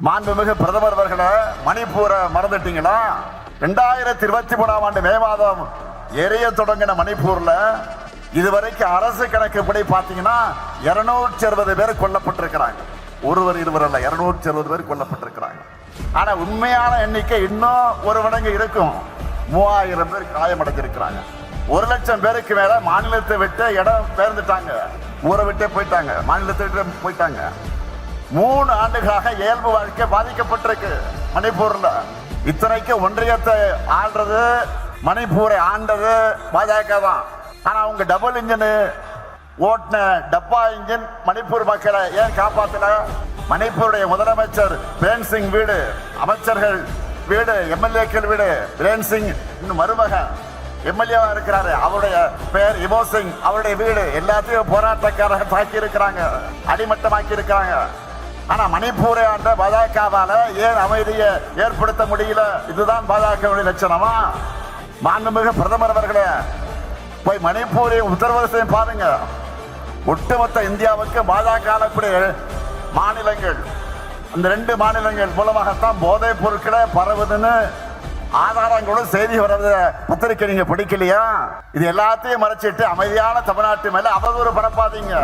மாண்புமிகு பிரதமர் அவர்களே, மணிப்பூரை மறந்துட்டீங்களா? 2023 மே மாதம் எரிய தொடங்கின மணிப்பூர்ல இதுவரைக்கும் அரசு கணக்குப்படி பாத்தீங்கன்னா 260 பேர் கொல்லப்பட்டிருக்கிறாங்க. ஒருவர் இருவர் அல்ல, 260 பேர் கொல்லப்பட்டிருக்கிறாங்க. ஆனா உண்மையான எண்ணிக்கை இன்னும் ஒரு மடங்கு இருக்கும். 3000 பேர் காயமடைஞ்சிருக்கிறாங்க. 1 லட்சம் பேருக்கு மேல மாநிலத்தை விட்டு இடம் பெயர்ந்துட்டாங்க, ஊரை விட்டே போயிட்டாங்க, மாநிலத்தை விட்டு போயிட்டாங்க. 3 ஆண்டுகளாக இயல்பு வாழ்க்கை பாதிக்கப்பட்டிருக்கு மணிப்பூர்ல. இத்தனைக்கு ஒன்றியத்தை ஆள்றது, மணிப்பூரை ஆண்டது பாஜக தான். ஆனா அவங்க டபுள் இன்ஜின் ஓட்டின டப்பா இன்ஜின் மணிப்பூர் மக்களை ஏன் காப்பாத்தல? மணிப்பூருடைய முதலமைச்சர் பிரேன் சிங் வீடு, அமைச்சர்கள் வீடு, எம்எல்ஏக்கள் வீடு, பிரேன் சிங் இன்னும் மருமகன் எம்எல்ஏவா இருக்கிறாரு, அவருடைய பெயர் இமோ சிங், அவருடைய வீடு எல்லாத்தையும் போராட்டக்காரர்கள் தாக்கி இருக்கிறாங்க, அடிமட்டமாக்கி இருக்கிறாங்க. ஆனா மணிப்பூரை ஆண்ட பாஜகவால ஏன் அமைதியை ஏற்படுத்த முடியல? இதுதான் பாஜகவுடைய லட்சணமா? மாண்புமிகு பிரதமர் அவர்களே, போய் மணிப்பூரை உத்தரப்பிரதேசம் பாருங்க. ஒட்டுமொத்த இந்தியாவுக்கு பாஜக மாநிலங்கள், அந்த 2 மாநிலங்கள் மூலமாகத்தான் போதைப் பொருட்களை பரவுதுன்னு ஆதாரங்களும் செய்தி வர்றது பத்திரிக்கை நீங்க படிக்கலையா? இது எல்லாத்தையும் மறைச்சிட்டு அமைதியான தமிழ்நாட்டு மேல அவதூறு பரப்பாதீங்க.